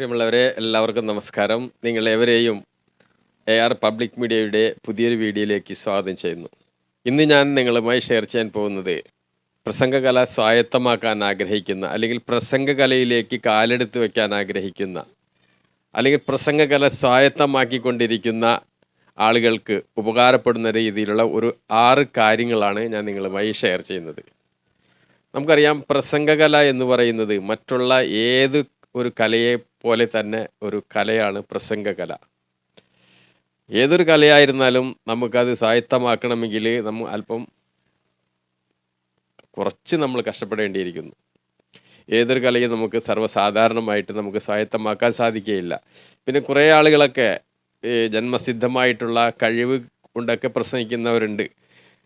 പ്രിയമുള്ളവരെ, എല്ലാവർക്കും നമസ്കാരം. നിങ്ങളെവരെയും AR പബ്ലിക് മീഡിയയുടെ പുതിയൊരു വീഡിയോയിലേക്ക് സ്വാഗതം ചെയ്യുന്നു. ഇന്ന് ഞാൻ നിങ്ങളുമായി ഷെയർ ചെയ്യാൻ പോകുന്നത് പ്രസംഗകല സ്വായത്തമാക്കാൻ ആഗ്രഹിക്കുന്ന, അല്ലെങ്കിൽ പ്രസംഗകലയിലേക്ക് കാലെടുത്ത് വയ്ക്കാൻ ആഗ്രഹിക്കുന്ന, അല്ലെങ്കിൽ പ്രസംഗകല സ്വായത്തമാക്കിക്കൊണ്ടിരിക്കുന്ന ആളുകൾക്ക് ഉപകാരപ്പെടുന്ന രീതിയിലുള്ള ഒരു 6 കാര്യങ്ങളാണ് ഞാൻ നിങ്ങളുമായി ഷെയർ ചെയ്യുന്നത്. നമുക്കറിയാം, പ്രസംഗകല എന്ന് പറയുന്നത് മറ്റുള്ള ഏത് ഒരു കലയെ പോലെ തന്നെ ഒരു കലയാണ് പ്രസംഗകല. ഏതൊരു കലയായിരുന്നാലും നമുക്കത് സ്വായത്തമാക്കണമെങ്കിൽ അല്പം കുറച്ച് നമ്മൾ കഷ്ടപ്പെടേണ്ടിയിരിക്കുന്നു. ഏതൊരു കലയും നമുക്ക് സർവ്വസാധാരണമായിട്ട് നമുക്ക് സ്വായത്തമാക്കാൻ സാധിക്കുകയില്ല. പിന്നെ കുറേ ആളുകളൊക്കെ ജന്മസിദ്ധമായിട്ടുള്ള കഴിവ് കൊണ്ടൊക്കെ പ്രസംഗിക്കുന്നവരുണ്ട്.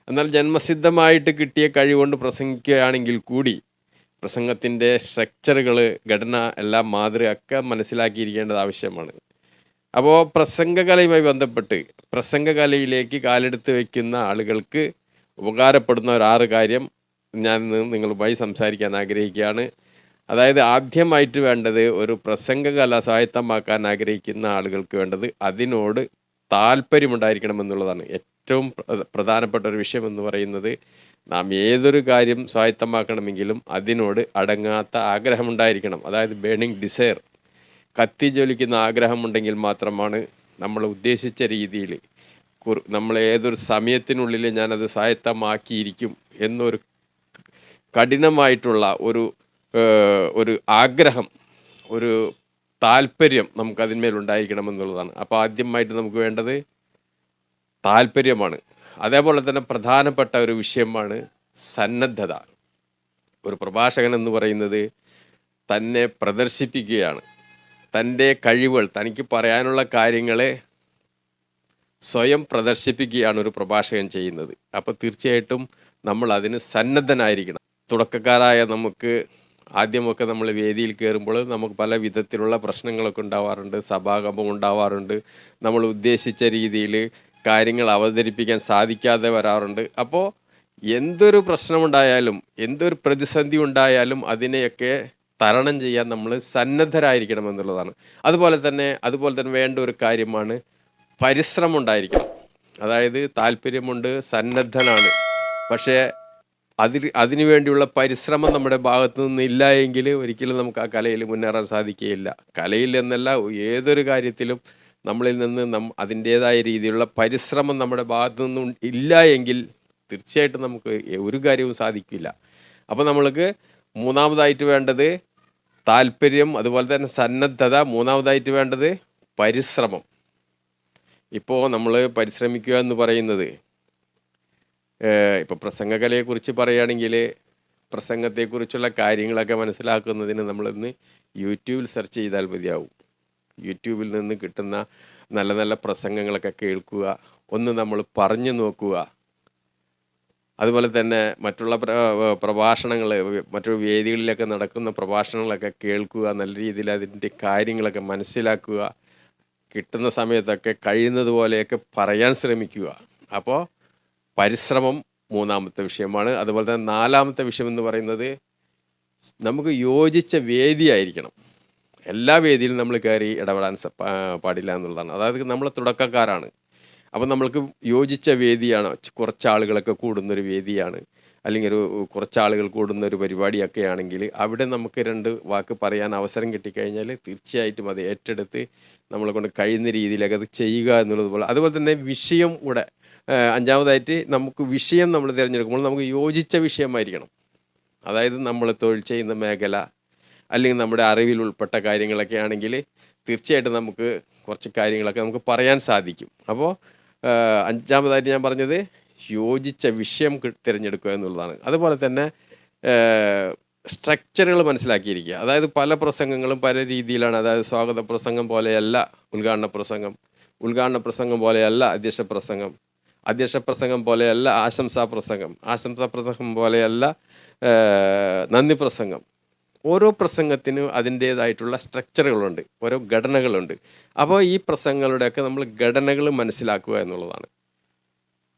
എന്നാൽ ജന്മസിദ്ധമായിട്ട് കിട്ടിയ കഴിവുകൊണ്ട് പ്രസംഗിക്കുകയാണെങ്കിൽ കൂടി പ്രസംഗത്തിൻ്റെ സ്ട്രക്ചറുകൾ, ഘടന, എല്ലാം മാതൃകയൊക്കെ മനസ്സിലാക്കിയിരിക്കേണ്ടത് ആവശ്യമാണ്. അപ്പോൾ പ്രസംഗകലയുമായി ബന്ധപ്പെട്ട് പ്രസംഗകലയിലേക്ക് കാലെടുത്ത് വയ്ക്കുന്ന ആളുകൾക്ക് ഉപകാരപ്പെടുന്ന ഒരു 6 കാര്യം ഞാൻ നിങ്ങളുമായി സംസാരിക്കാൻ ആഗ്രഹിക്കുകയാണ്. അതായത് ആദ്യമായിട്ട് വേണ്ടത്, ഒരു പ്രസംഗകല സ്വായത്തമാക്കാൻ ആഗ്രഹിക്കുന്ന ആളുകൾക്ക് വേണ്ടത് അതിനോട് താല്പര്യമുണ്ടായിരിക്കണമെന്നുള്ളതാണ്. ഏറ്റവും പ്രധാനപ്പെട്ട ഒരു വിഷയം എന്ന് പറയുന്നത്, നാം ഏതൊരു കാര്യം സ്വായത്തമാക്കണമെങ്കിലും അതിനോട് അടങ്ങാത്ത ആഗ്രഹമുണ്ടായിരിക്കണം. അതായത് ബേണിംഗ് ഡിസയർ, കത്തി ജ്വലിക്കുന്ന ആഗ്രഹമുണ്ടെങ്കിൽ മാത്രമാണ് നമ്മൾ ഉദ്ദേശിച്ച രീതിയിൽ നമ്മൾ ഏതൊരു സമയത്തിനുള്ളിൽ ഞാനത് സ്വായത്തമാക്കിയിരിക്കും എന്നൊരു കഠിനമായിട്ടുള്ള ഒരു ആഗ്രഹം, ഒരു താല്പര്യം നമുക്കതിന്മേലുണ്ടായിരിക്കണമെന്നുള്ളതാണ്. അപ്പോൾ ആദ്യമായിട്ട് നമുക്ക് വേണ്ടത് താല്പര്യമാണ്. അതേപോലെ തന്നെ പ്രധാനപ്പെട്ട ഒരു വിഷയമാണ് സന്നദ്ധത. ഒരു പ്രഭാഷകൻ എന്ന് പറയുന്നത് തന്നെ പ്രദർശിപ്പിക്കുകയാണ്. തൻ്റെ കഴിവുകൾ, തനിക്ക് പറയാനുള്ള കാര്യങ്ങളെ സ്വയം പ്രദർശിപ്പിക്കുകയാണ് ഒരു പ്രഭാഷകൻ ചെയ്യുന്നത്. അപ്പോൾ തീർച്ചയായിട്ടും നമ്മൾ അതിന് സന്നദ്ധനായിരിക്കണം. തുടക്കക്കാരായ നമുക്ക് ആദ്യമൊക്കെ നമ്മൾ വേദിയിൽ കയറുമ്പോൾ നമുക്ക് പല വിധത്തിലുള്ള പ്രശ്നങ്ങളൊക്കെ ഉണ്ടാവാറുണ്ട്, സഭാകമ്പം ഉണ്ടാവാറുണ്ട്, നമ്മൾ ഉദ്ദേശിച്ച രീതിയിൽ കാര്യങ്ങൾ അവതരിപ്പിക്കാൻ സാധിക്കാതെ വരാറുണ്ട്. അപ്പോൾ എന്തൊരു പ്രശ്നമുണ്ടായാലും, എന്തൊരു പ്രതിസന്ധി ഉണ്ടായാലും അതിനെയൊക്കെ തരണം ചെയ്യാൻ നമ്മൾ സന്നദ്ധരായിരിക്കണം എന്നുള്ളതാണ്. അതുപോലെ തന്നെ വേണ്ട ഒരു കാര്യമാണ് പരിശ്രമം ഉണ്ടായിരിക്കണം. അതായത് താല്പര്യമുണ്ട്, സന്നദ്ധനാണ്, പക്ഷേ അതിനു വേണ്ടിയുള്ള പരിശ്രമം നമ്മുടെ ഭാഗത്തു നിന്നില്ല എങ്കിൽ ഒരിക്കലും നമുക്ക് ആ കലയിൽ മുന്നേറാൻ സാധിക്കുകയില്ല. കലയിൽ എന്നല്ല, ഏതൊരു കാര്യത്തിലും നമ്മളിൽ നിന്ന് അതിൻ്റേതായ രീതിയിലുള്ള പരിശ്രമം നമ്മുടെ ഭാഗത്തു നിന്നും ഇല്ല എങ്കിൽ തീർച്ചയായിട്ടും നമുക്ക് ഒരു കാര്യവും സാധിക്കില്ല. അപ്പോൾ നമ്മൾക്ക് മൂന്നാമതായിട്ട് വേണ്ടത് താല്പര്യം, അതുപോലെ തന്നെ സന്നദ്ധത. മൂന്നാമതായിട്ട് വേണ്ടത് പരിശ്രമം. ഇപ്പോൾ നമ്മൾ പരിശ്രമിക്കുക എന്ന് പറയുന്നത്, ഇപ്പോൾ പ്രസംഗകലയെക്കുറിച്ച് പറയുകയാണെങ്കിൽ പ്രസംഗത്തെക്കുറിച്ചുള്ള കാര്യങ്ങളൊക്കെ മനസ്സിലാക്കുന്നതിന് നമ്മളിന്ന് യൂട്യൂബിൽ സെർച്ച് ചെയ്താൽ മതിയാവും. യൂട്യൂബിൽ നിന്ന് കിട്ടുന്ന നല്ല നല്ല പ്രസംഗങ്ങളൊക്കെ കേൾക്കുക, ഒന്ന് നമ്മൾ പറഞ്ഞു നോക്കുക. അതുപോലെ തന്നെ മറ്റുള്ള പ്രഭാഷണങ്ങൾ, മറ്റൊരു വേദികളിലൊക്കെ നടക്കുന്ന പ്രഭാഷണങ്ങളൊക്കെ കേൾക്കുക, നല്ല രീതിയിൽ അതിൻ്റെ കാര്യങ്ങളൊക്കെ മനസ്സിലാക്കുക. കിട്ടുന്ന സമയത്തൊക്കെ കഴിയുന്നത് പോലെയൊക്കെ പറയാൻ ശ്രമിക്കുക. അപ്പോൾ പരിശ്രമം മൂന്നാമത്തെ വിഷയമാണ്. അതുപോലെ തന്നെ നാലാമത്തെ വിഷയം എന്ന് പറയുന്നത്, നമുക്ക് യോജിച്ച വേദിയായിരിക്കണം. എല്ലാ വേദിയിലും നമ്മൾ കയറി ഇടപെടാൻ പാടില്ല എന്നുള്ളതാണ്. അതായത് നമ്മൾ തുടക്കക്കാരാണ്, അപ്പോൾ നമ്മൾക്ക് യോജിച്ച വേദിയാണ്. കുറച്ച് ആളുകളൊക്കെ കൂടുന്നൊരു വേദിയാണ്, അല്ലെങ്കിൽ കുറച്ചാളുകൾ കൂടുന്ന ഒരു പരിപാടിയൊക്കെ ആണെങ്കിൽ അവിടെ നമുക്ക് 2 വാക്ക് പറയാൻ അവസരം കിട്ടിക്കഴിഞ്ഞാൽ തീർച്ചയായിട്ടും അത് ഏറ്റെടുത്ത് നമ്മളെ കൊണ്ട് കഴിയുന്ന രീതിയിലൊക്കെ അത് ചെയ്യുക എന്നുള്ളതുപോലെ. അതുപോലെ തന്നെ വിഷയം കൂടെ, അഞ്ചാമതായിട്ട് നമുക്ക് വിഷയം നമ്മൾ തിരഞ്ഞെടുക്കുമ്പോൾ നമുക്ക് യോജിച്ച വിഷയമായിരിക്കണം. അതായത് നമ്മൾ തൊഴിൽ ചെയ്യുന്ന മേഖല, അല്ലെങ്കിൽ നമ്മുടെ അറിവിൽ ഉൾപ്പെട്ട കാര്യങ്ങളൊക്കെ ആണെങ്കിൽ തീർച്ചയായിട്ടും നമുക്ക് കുറച്ച് കാര്യങ്ങളൊക്കെ നമുക്ക് പറയാൻ സാധിക്കും. അപ്പോൾ അഞ്ചാമതായിട്ട് ഞാൻ പറഞ്ഞത് യോജിച്ച വിഷയം തിരഞ്ഞെടുക്കുക എന്നുള്ളതാണ്. അതുപോലെ തന്നെ സ്ട്രക്ചറുകൾ മനസ്സിലാക്കിയിരിക്കുക. അതായത് പല പ്രസംഗങ്ങളും പല രീതിയിലാണ്. അതായത് സ്വാഗത പ്രസംഗം പോലെയല്ല ഉദ്ഘാടന പ്രസംഗം, ഉദ്ഘാടന പ്രസംഗം പോലെയല്ല അധ്യക്ഷ പ്രസംഗം, അധ്യക്ഷ പ്രസംഗം പോലെയല്ല ആശംസാ പ്രസംഗം, ആശംസാ പ്രസംഗം പോലെയല്ല നന്ദി പ്രസംഗം. ഓരോ പ്രസംഗത്തിനും അതിൻ്റേതായിട്ടുള്ള സ്ട്രക്ചറുകളുണ്ട്, ഓരോ ഘടനകളുണ്ട്. അപ്പോൾ ഈ പ്രസംഗങ്ങളുടെയൊക്കെ നമ്മൾ ഘടനകൾ മനസ്സിലാക്കുക എന്നുള്ളതാണ്.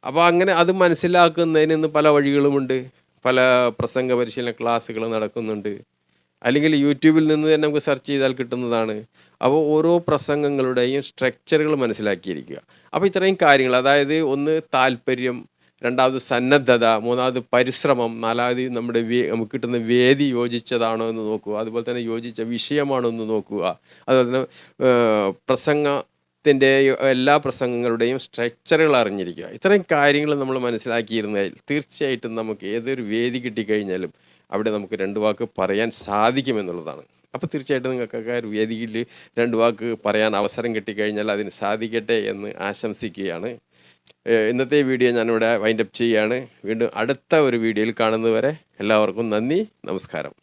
അപ്പോൾ അങ്ങനെ അത് മനസ്സിലാക്കുന്നതിന് ഇന്ന് പല വഴികളുമുണ്ട്. പല പ്രസംഗ പരിശീലന ക്ലാസ്സുകൾ നടക്കുന്നുണ്ട്. അല്ലെങ്കിൽ യൂട്യൂബിൽ നിന്ന് തന്നെ നമുക്ക് സെർച്ച് ചെയ്താൽ കിട്ടുന്നതാണ്. അപ്പോൾ ഓരോ പ്രസംഗങ്ങളുടെയും സ്ട്രക്ചറുകൾ മനസ്സിലാക്കിയിരിക്കുക. അപ്പോൾ ഇത്രയും കാര്യങ്ങൾ, അതായത് ഒന്ന് താല്പര്യം, രണ്ടാമത് സന്നദ്ധത, മൂന്നാമത് പരിശ്രമം, നാലാമത് നമ്മുടെ നമുക്ക് കിട്ടുന്ന വേദി യോജിച്ചതാണോ എന്ന് നോക്കുക, അതുപോലെ തന്നെ യോജിച്ച വിഷയമാണോ എന്ന് നോക്കുക, അതുപോലെ തന്നെ പ്രസംഗത്തിൻ്റെ എല്ലാ പ്രസംഗങ്ങളുടെയും സ്ട്രക്ചറുകൾ അറിഞ്ഞിരിക്കുക. ഇത്രയും കാര്യങ്ങൾ നമ്മൾ മനസ്സിലാക്കിയിരുന്നതിൽ തീർച്ചയായിട്ടും നമുക്ക് ഏതൊരു വേദി കിട്ടിക്കഴിഞ്ഞാലും അവിടെ നമുക്ക് രണ്ട് വാക്ക് പറയാൻ സാധിക്കുമെന്നുള്ളതാണ്. അപ്പോൾ തീർച്ചയായിട്ടും നിങ്ങൾക്കൊക്കെ ഒരു വേദിയിൽ രണ്ട് വാക്ക് പറയാൻ അവസരം കിട്ടിക്കഴിഞ്ഞാൽ അതിന് സാധിക്കട്ടെ എന്ന് ആശംസിക്കുകയാണ്. ഇന്നത്തെ വീഡിയോ ഞാനിവിടെ വൈൻഡപ്പ് ചെയ്യുകയാണ്. വീണ്ടും അടുത്ത ഒരു വീഡിയോയിൽ കാണുന്നതുവരെ എല്ലാവർക്കും നന്ദി, നമസ്കാരം.